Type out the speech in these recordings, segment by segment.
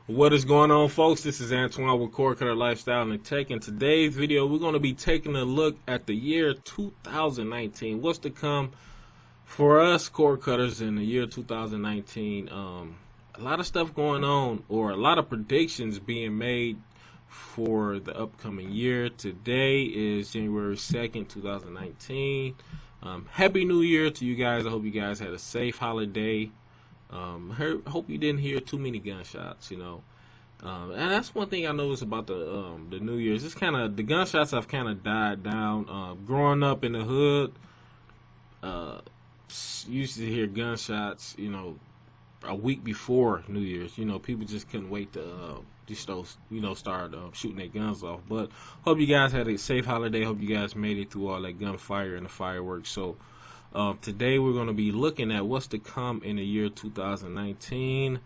What is going on, folks? This is Antoine with Cord Cutter Lifestyle and Tech. In today's video, we're going to be taking a look at the year 2019. What's to come for us cord cutters in the year 2019? A lot of stuff going on, or a lot of predictions being made for the upcoming year. Today is January 2nd, 2019. Happy New Year to you guys. I hope you guys had a safe holiday. Hope you didn't hear too many gunshots, and that's one thing I noticed about the New Year's. It's kind of, the gunshots have kind of died down. Growing up in the hood, used to hear gunshots, a week before New Year's. People just couldn't wait to start shooting their guns off. But hope you guys had a safe holiday. Hope you guys made it through all that gunfire and the fireworks. So today we're going to be looking at what's to come in the year 2019,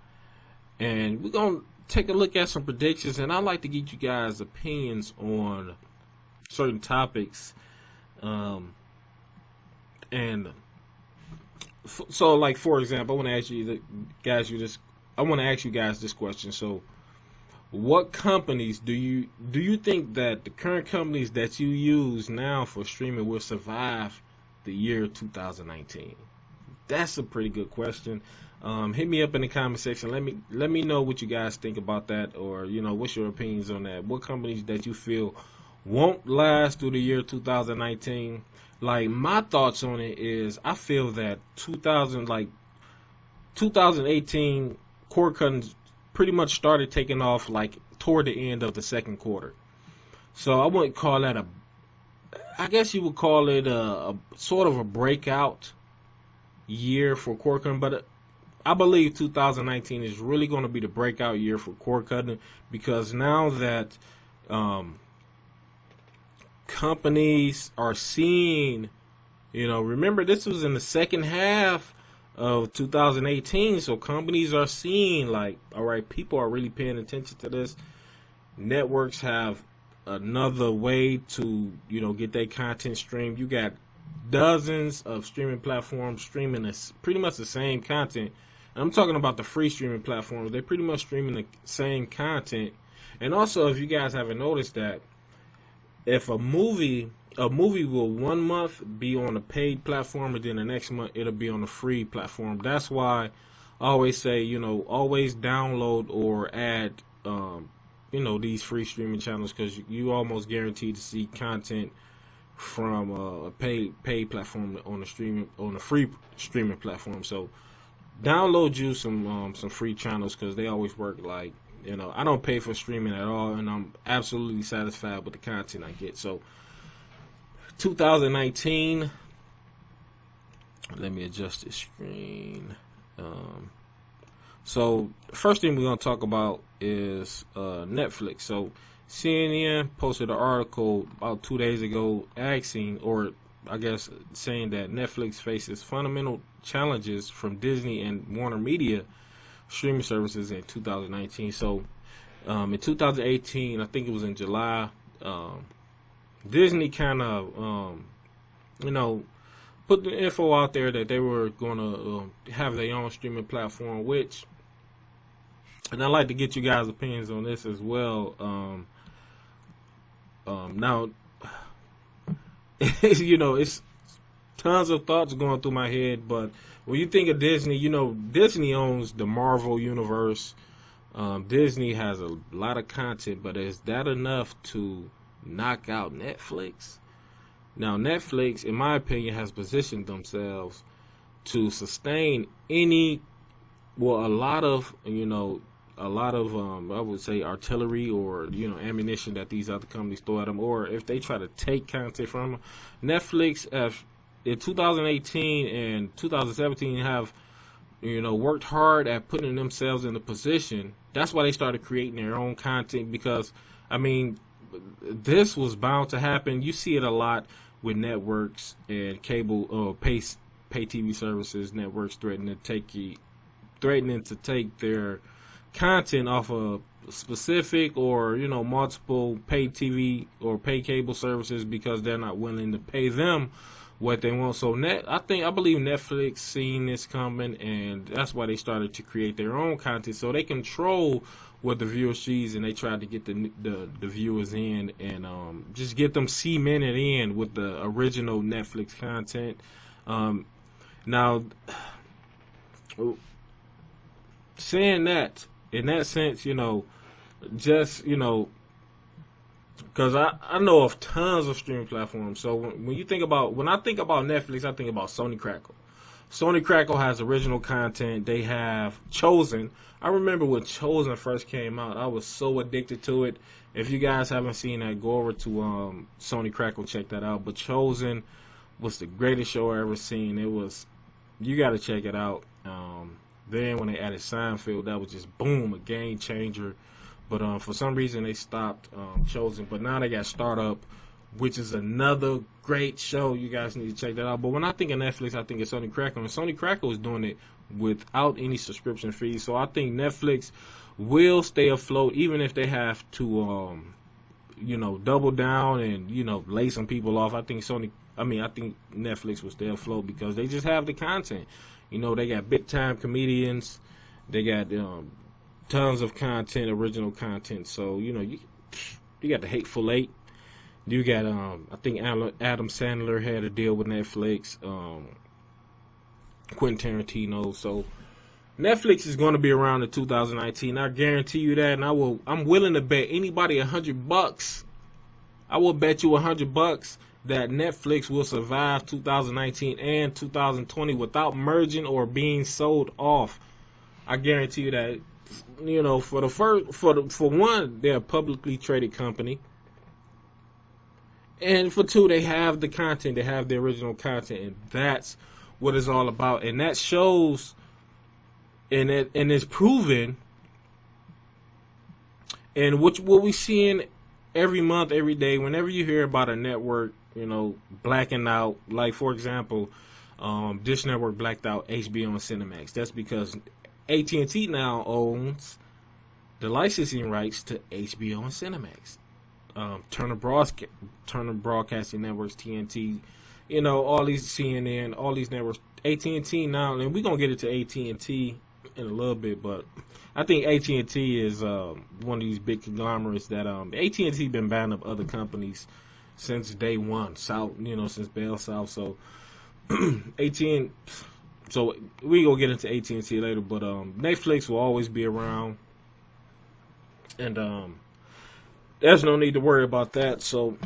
and we're going to take a look at some predictions, and I'd like to get you guys opinions on certain topics. So like, for example, I want to ask you guys this question. So what companies do you think that the current companies that you use now for streaming will survive the year 2019? That's a pretty good question. Hit me up in the comment section. Let me know what you guys think about that, or what's your opinions on that. What companies that you feel won't last through the year 2019? Like, my thoughts on it is, I feel that 2018 cord cutting pretty much started taking off like toward the end of the second quarter. So I wouldn't call that I guess you would call it a sort of a breakout year for cord cutting, but I believe 2019 is really going to be the breakout year for cord cutting, because now that companies are seeing, remember this was in the second half of 2018, so companies are seeing, like, all right, people are really paying attention to this. Networks have another way to get their content streamed. You got dozens of streaming platforms streaming pretty much the same content. And I'm talking about the free streaming platforms. They're pretty much streaming the same content. And also, if you guys haven't noticed that, if a movie will 1 month be on a paid platform, and then the next month it'll be on a free platform. That's why I always say, always download or add these free streaming channels, because you almost guaranteed to see content from a paid platform on the free streaming platform. So download you some free channels, because they always work. Like, I don't pay for streaming at all, and I'm absolutely satisfied with the content I get. So 2019, let me adjust this screen. So the first thing we're going to talk about is Netflix. So CNN posted an article about 2 days ago asking, or I guess saying, that Netflix faces fundamental challenges from Disney and Warner Media streaming services in 2019. So in 2018, I think it was in July, Disney kind of put the info out there that they were going to have their own streaming platform, and I'd like to get you guys' opinions on this as well. Now, it's tons of thoughts going through my head, but when you think of Disney, Disney owns the Marvel universe. Disney has a lot of content, but is that enough to knock out Netflix? Now, Netflix, in my opinion, has positioned themselves to sustain a lot of I would say artillery, or ammunition that these other companies throw at them, or if they try to take content from them. Netflix, in 2018 and 2017, have worked hard at putting themselves in a position. That's why they started creating their own content, because this was bound to happen. You see it a lot with networks and cable or pay TV services. Networks threatening to take their content off of specific or multiple pay TV or pay cable services, because they're not willing to pay them what they want. So I believe Netflix seen this coming, and that's why they started to create their own content, so they control what the viewer sees, and they try to get the viewers in, and just get them cemented in with the original Netflix content. Now, saying that, in that sense, just, because I know of tons of streaming platforms. So when I think about Netflix, I think about Sony Crackle. Sony Crackle has original content. They have Chosen. I remember when Chosen first came out, I was so addicted to it. If you guys haven't seen that, go over to Sony Crackle, check that out. But Chosen was the greatest show I ever seen. You got to check it out. Then when they added Seinfeld, that was just boom, a game changer. But for some reason they stopped Chosen. But now they got Startup, which is another great show. You guys need to check that out. But when I think of Netflix, I think of Sony Crackle. And Sony Crackle is doing it without any subscription fees. So I think Netflix will stay afloat, even if they have to, double down and, lay some people off. I think Netflix will stay afloat because they just have the content. They got big time comedians. They got tons of content, original content. So, you got the Hateful Eight. You got, I think Adam Sandler had a deal with Netflix, Quentin Tarantino. So Netflix is going to be around in 2019. I guarantee you that, and I'm willing to bet anybody $100. I will bet you $100 that Netflix will survive 2019 and 2020 without merging or being sold off. I guarantee you that. For one, they're a publicly traded company. And for two, they have the content, they have the original content, and that's what it's all about. And that shows, and it's proven, and what we seeing every month, every day, whenever you hear about a network, blacking out, like for example, Dish Network blacked out HBO and Cinemax. That's because at&t now owns the licensing rights to HBO and Cinemax. Turner Broadcasting Networks, TNT, all these CNN, all these networks. at&t now, and we're going to get into at&t in a little bit, but I think at&t is one of these big conglomerates that at&t been buying up other companies since day one, since Bell South. So at&t, so we gonna get into at&t later, but Netflix will always be around, and there's no need to worry about that. So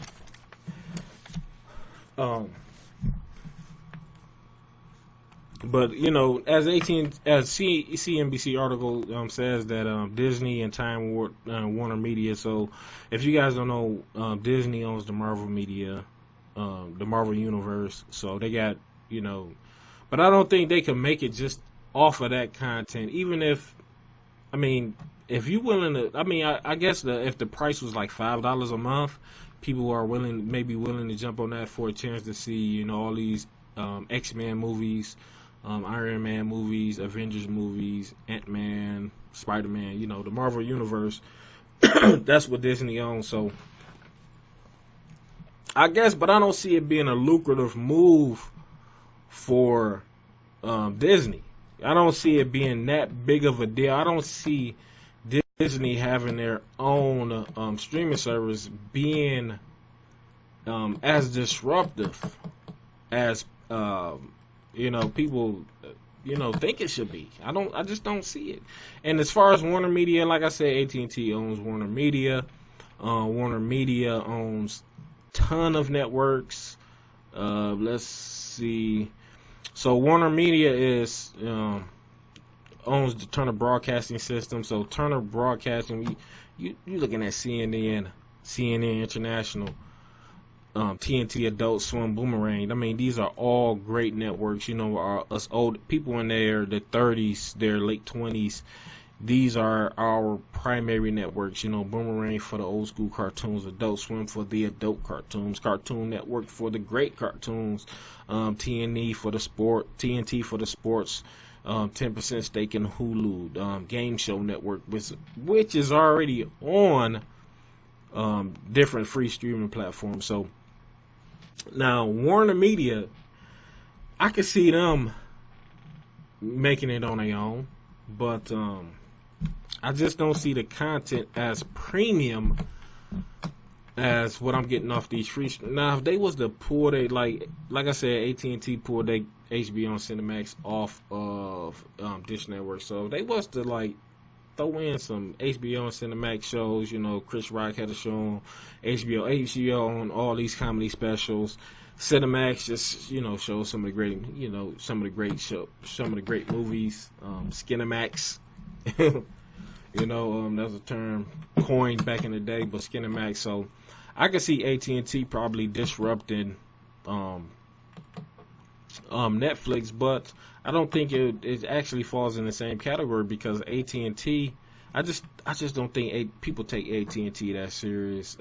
but as CNBC article says that Disney and Time Warner Media. So if you guys don't know, Disney owns the Marvel Media, the Marvel Universe. So they got but I don't think they can make it just off of that content. Even if you willing to, I guess if the price was like $5 a month, people are willing to jump on that for a chance to see all these X-Men movies. Iron Man movies, Avengers movies, Ant-Man, Spider-Man, the Marvel Universe. That's what Disney owns. So I guess, but I don't see it being a lucrative move for Disney. I don't see it being that big of a deal. I don't see Disney having their own streaming service being as disruptive as people think it should be. I just don't see it. And as far as Warner Media, like I said, at&t owns Warner Media. Warner Media owns ton of networks. Let's see. So Warner Media owns the Turner Broadcasting System. So Turner Broadcasting, you looking at CNN International, TNT, Adult Swim, Boomerang. These are all great networks. Us old people in their 30s, their late 20s. These are our primary networks. Boomerang for the old school cartoons, Adult Swim for the adult cartoons, Cartoon Network for the great cartoons, TNT for the sports, 10% stake in Hulu, Game Show Network, which is already on different free streaming platforms. So Now Warner Media, I could see them making it on their own, but I just don't see the content as premium as what I'm getting off these free. Now, if they was to pull they like I said, AT&T pulled their HBO and Cinemax off of Dish Network. So if they was to like throw in some HBO and Cinemax shows, you know, Chris Rock had a show on HBO on all these comedy specials. Cinemax just, you know, shows some of the great, you know, some of the great movies. Skinemax, you know, that was a term coined back in the day, but Skinemax. So I could see AT&T probably disrupting Netflix, but I don't think it actually falls in the same category because AT&T. I just don't think people take AT&T that serious,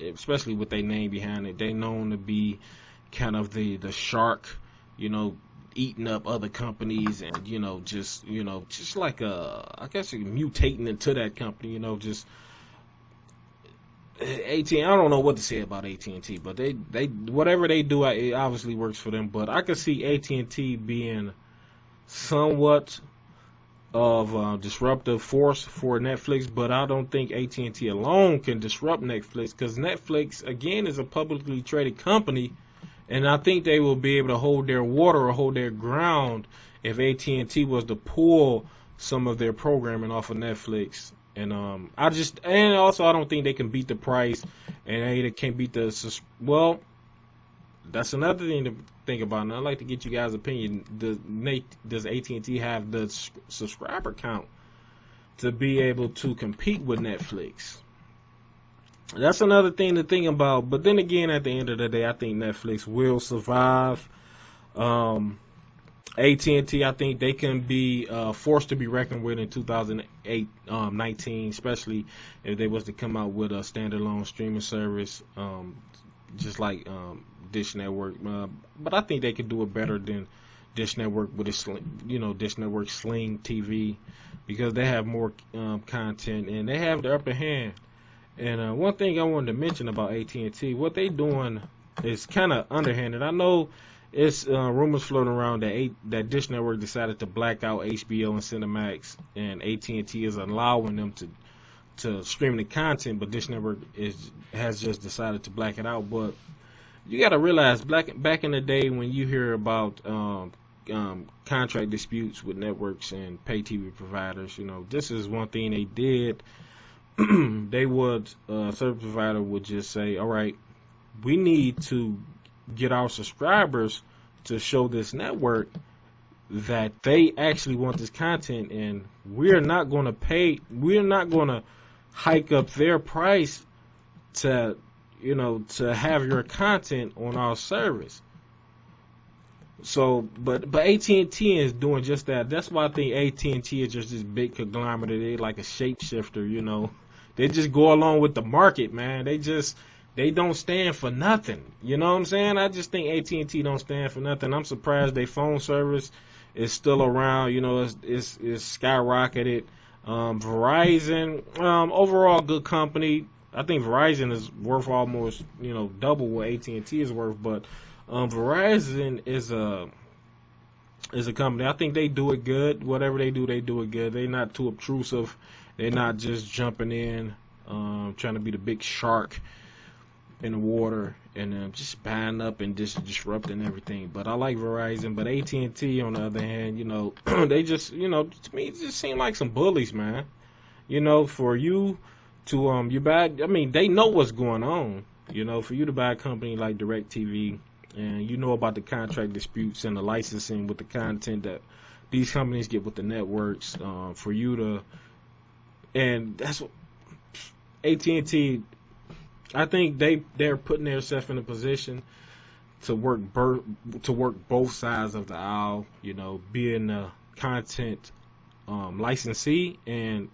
especially with their name behind it. They known to be kind of the shark, you know, eating up other companies and, you know, just like I guess mutating into that company, you know, just AT&T. I don't know what to say about AT&T, but they whatever they do, it obviously works for them. But I could see AT&T being somewhat of a disruptive force for Netflix, but I don't think AT&T alone can disrupt Netflix because Netflix again is a publicly traded company. And I think they will be able to hold their water or hold their ground if AT&T was to pull some of their programming off of Netflix. And also I don't think they can beat the price, and they can't beat the. Well, that's another thing to think about. And I'd like to get you guys' opinion. Does AT&T have the subscriber count to be able to compete with Netflix? That's another thing to think about. But then again, at the end of the day, I think Netflix will survive. AT&T, I think they can be forced to be reckoned with in 2019, especially if they was to come out with a standalone streaming service, just like Dish Network. But I think they could do it better than Dish Network with its, Dish Network Sling TV, because they have more content and they have the upper hand. And one thing I wanted to mention about AT&T, what they doing is kind of underhanded. I know it's rumors floating around that Dish Network decided to black out HBO and Cinemax, and AT&T is allowing them to stream the content, but Dish Network has just decided to black it out. But you got to realize, back in the day when you hear about contract disputes with networks and pay TV providers, you know, this is one thing they did. They would, service provider would just say, all right, we need to get our subscribers to show this network that they actually want this content, and we're not going to hike up their price to have your content on our service. So, but AT&T is doing just that. That's why I think AT&T is just this big conglomerate. They're like a shapeshifter, you know. They just go along with the market, man. They don't stand for nothing. You know what I'm saying? I just think AT&T don't stand for nothing. I'm surprised their phone service is still around. You know, it's skyrocketed. Verizon, overall good company. I think Verizon is worth almost, double what AT&T is worth, but Verizon is a company. I think they do it good. Whatever they do it good. They're not too obtrusive. They're not just jumping in, trying to be the big shark in the water and just buying up and just disrupting everything. But I like Verizon. But AT&T, on the other hand, they just, to me, it just seem like some bullies, man. For you to you buy, I mean, they know what's going on. For you to buy a company like DirecTV, and you know about the contract disputes and the licensing with the content that these companies get with the networks, for you to, and that's what AT&T, I think they're putting themselves in a position to work both sides of the aisle, being a content licensee and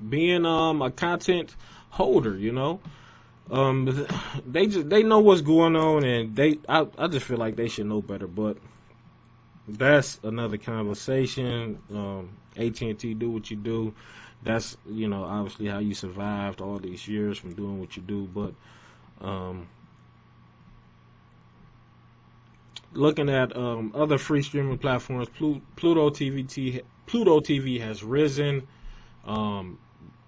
being a content holder, they know what's going on, and I just feel like they should know better. But that's another conversation. AT&T, do what you do. That's obviously how you survived all these years from doing what you do. But looking at other free streaming platforms, Pluto TV has risen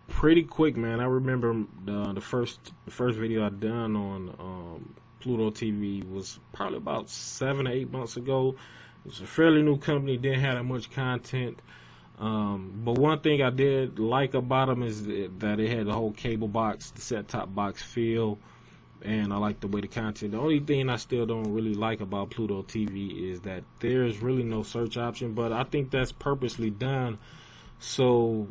pretty quick, man. I remember the first video I done on Pluto TV was probably about 7 or 8 months ago. It's a fairly new company, didn't have that much content. But one thing I did like about them is that it had the whole cable box, the set-top box feel, and I like the way the content. The only thing I still don't really like about Pluto TV is that there's really no search option, but I think that's purposely done so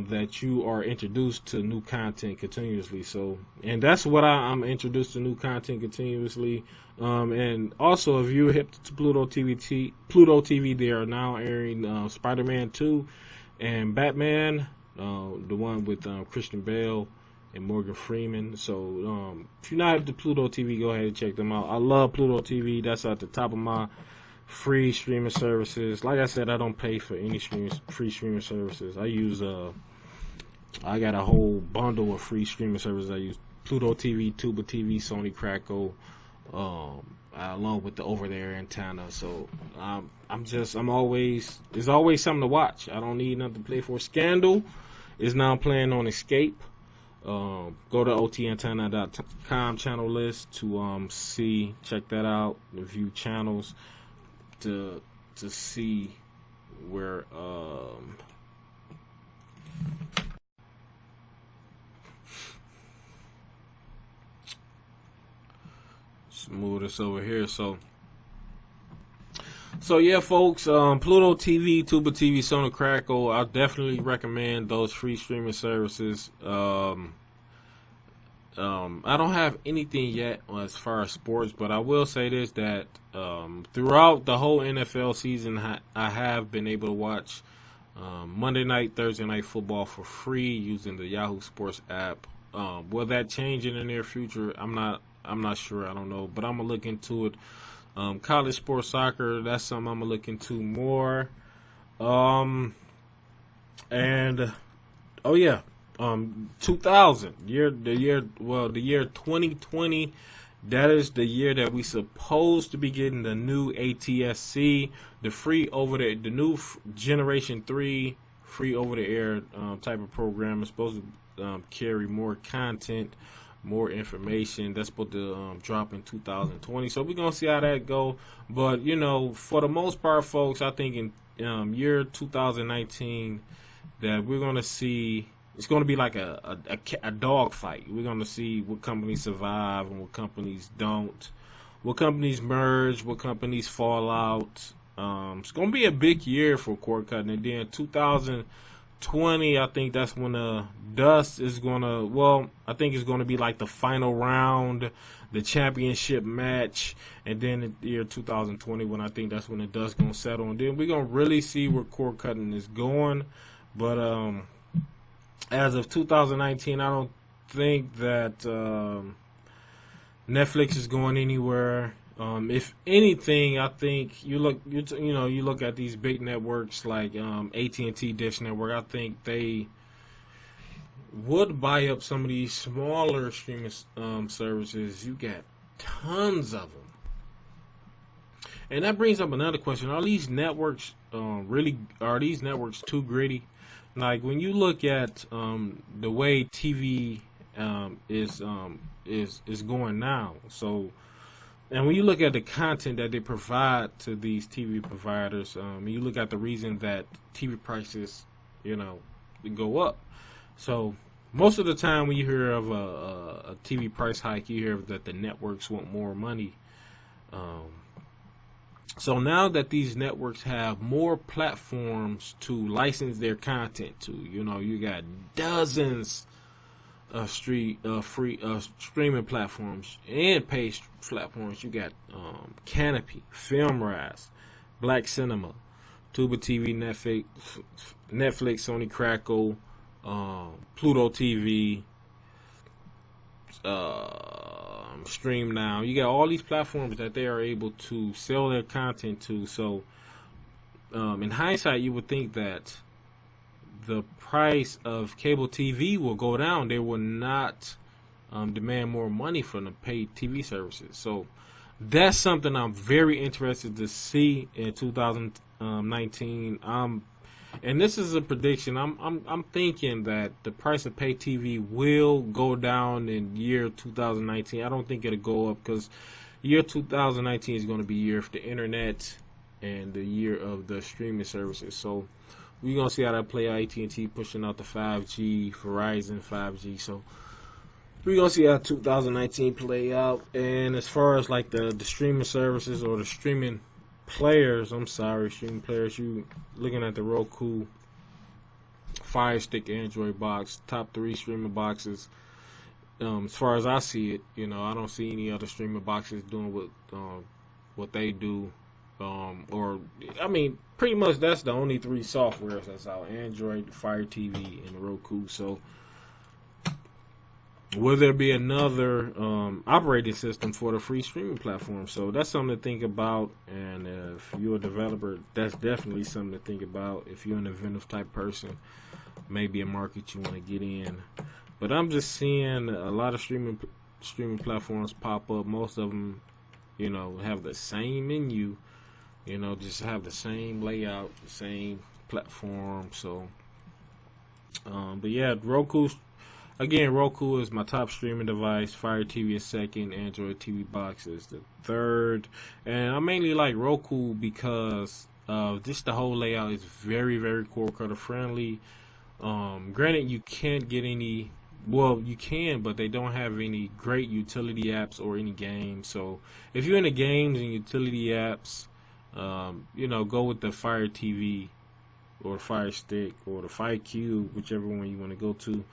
that you are introduced to new content continuously. So, and that's what I'm introduced to new content continuously. And also, if you're hip to Pluto TV, they are now airing Spider-Man 2 and Batman, the one with Christian Bale and Morgan Freeman. So, if you're not hip to Pluto TV, go ahead and check them out. I love Pluto TV. That's at the top of my free streaming services. Like I said, I don't pay for any free streaming services. I got a whole bundle of free streaming services. I use Pluto TV, Tuba TV, Sony Crackle, along with the over-the-air antenna. So there's always something to watch. I don't need nothing to play for. Scandal is now playing on Escape. Go to otantenna.com channel list to check that out, review channels to see where let's move this over here. So yeah, folks, Pluto TV, Tuba TV, Sony Crackle, I definitely recommend those free streaming services. I don't have anything yet as far as sports, but I will say this, that throughout the whole NFL season, I have been able to watch Monday night, Thursday night football for free using the Yahoo Sports app. Will that change in the near future? I'm not sure. I don't know, but I'm gonna look into it. College sports soccer, that's something I'm gonna look into more. And oh yeah, 2000 the year 2020. That is the year that we supposed to be getting the new ATSC, the new Generation 3 free over the air type of program. It's supposed to carry more content, more information. That's supposed to drop in 2020. So we're gonna see how that go. But for the most part, folks, I think in year 2019 that we're gonna see. It's going to be like a dog fight. We're going to see what companies survive and what companies don't, what companies merge, what companies fall out. It's going to be a big year for cord cutting. And then 2020, I think that's when the dust is going to, I think it's going to be like the final round, the championship match. And then in the year 2020, when I think that's when the dust is going to settle. And then we're going to really see where cord cutting is going. But, as of 2019, I don't think that Netflix is going anywhere. If anything, I think you look at these big networks like at&t Dish Network. I think they would buy up some of these smaller streaming services. You got tons of them, and that brings up another question: are these networks too gritty? Like when you look at the way TV is going now, so, and when you look at the content that they provide to these TV providers, you look at the reason that TV prices, go up. So most of the time when you hear of a TV price hike, you hear that the networks want more money. So now that these networks have more platforms to license their content to, you got dozens of free streaming platforms and paid platforms. You got Canopy, FilmRise, Black Cinema, Tuba TV, Netflix, Sony Crackle, Pluto TV, Stream Now. You got all these platforms that they are able to sell their content to. So in hindsight, you would think that the price of cable TV will go down. They will not demand more money from the paid TV services. So that's something I'm very interested to see in 2019. And this is a prediction. I'm thinking that the price of pay TV will go down in year 2019. I don't think it'll go up because year 2019 is going to be year of the internet and the year of the streaming services. So we're gonna see how that play out. AT&T pushing out the 5G, Verizon 5G. So we're gonna see how 2019 play out. And as far as like the streaming services or the streaming players, streaming players, you looking at the Roku Fire Stick Android box, top 3 streaming boxes. As far as I see it, I don't see any other streaming boxes doing what they do. Pretty much that's the only 3 softwares that's out: Android, Fire TV, and Roku. So will there be another operating system for the free streaming platform? So that's something to think about. And if you're a developer, that's definitely something to think about. If you're an inventive type person, maybe a market you want to get in. But I'm just seeing a lot of streaming platforms pop up. Most of them, have the same menu, just have the same layout, the same platform. So, but yeah, Roku is my top streaming device. Fire TV is second. Android TV box is the third. And I mainly like Roku because just the whole layout is very, very cord cutter friendly. Granted, you can't get any. Well, you can, but they don't have any great utility apps or any games. So if you're into games and utility apps, go with the Fire TV or the Fire Stick or the Fire Cube, whichever one you want to go to.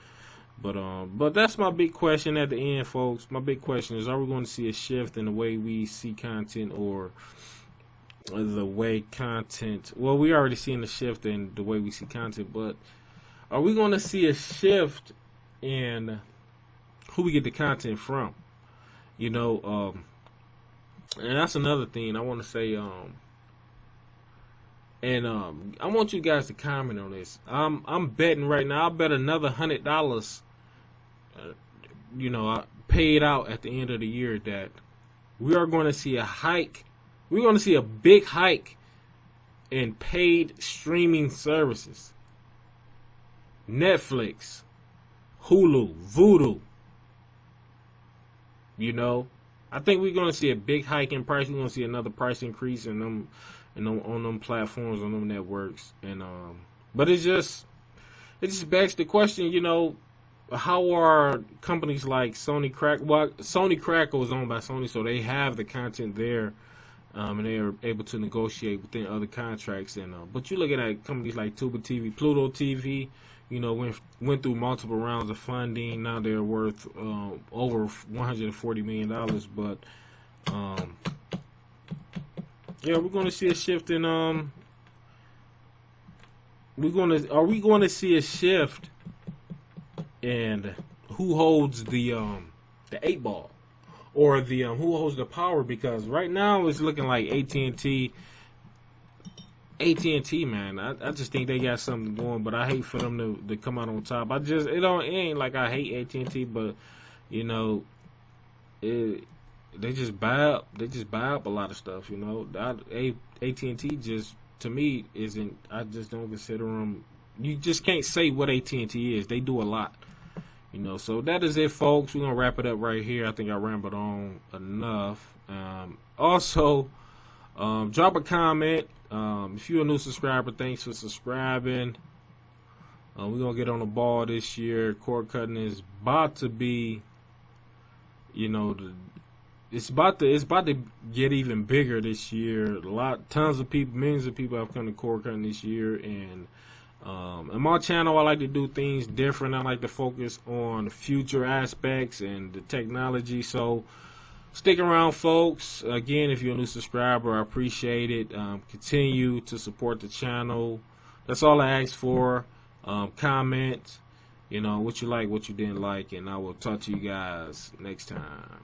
But that's my big question at the end, folks. My big question is: are we going to see a shift in the way we see content, or the way content? Well, we already seen a shift in the way we see content, but are we going to see a shift in who we get the content from? And that's another thing I want to say. I want you guys to comment on this. I'm betting right now. I'll bet another $100. I paid out at the end of the year that we are going to see a hike. We're going to see a big hike in paid streaming services. Netflix, Hulu, Vudu. I think we're going to see a big hike in price. We're going to see another price increase in them, on them platforms, on them networks. And but it just begs the question, how are companies like Sony Crackle? Well, Sony Crackle is owned by Sony, so they have the content there, and they are able to negotiate within other contracts. And but you looking at companies like Tuba TV, Pluto TV. Went through multiple rounds of funding. Now they're worth over $140 million. But yeah, we're going to see a shift in. Are we going to see a shift in who holds the 8 ball, or the who holds the power? Because right now it's looking like AT&T. AT&T, man, I just think they got something going, but I hate for them to come out on top. It ain't like I hate AT&T, but they just buy up a lot of stuff. AT&T just, to me, isn't. I just don't consider them. You just can't say what AT&T is. They do a lot. So that is it, folks. We're gonna wrap it up right here. I think I rambled on enough. Also, drop a comment. If you're a new subscriber, thanks for subscribing. We're gonna get on the ball this year. Cord cutting is about to be, it's about to get even bigger this year. Tons of people, millions of people have come to cord cutting this year, and on my channel, I like to do things different. I like to focus on future aspects and the technology. So stick around, folks. Again, if you're a new subscriber, I appreciate it. Continue to support the channel. That's all I ask for. Comment, what you like, what you didn't like, and I will talk to you guys next time.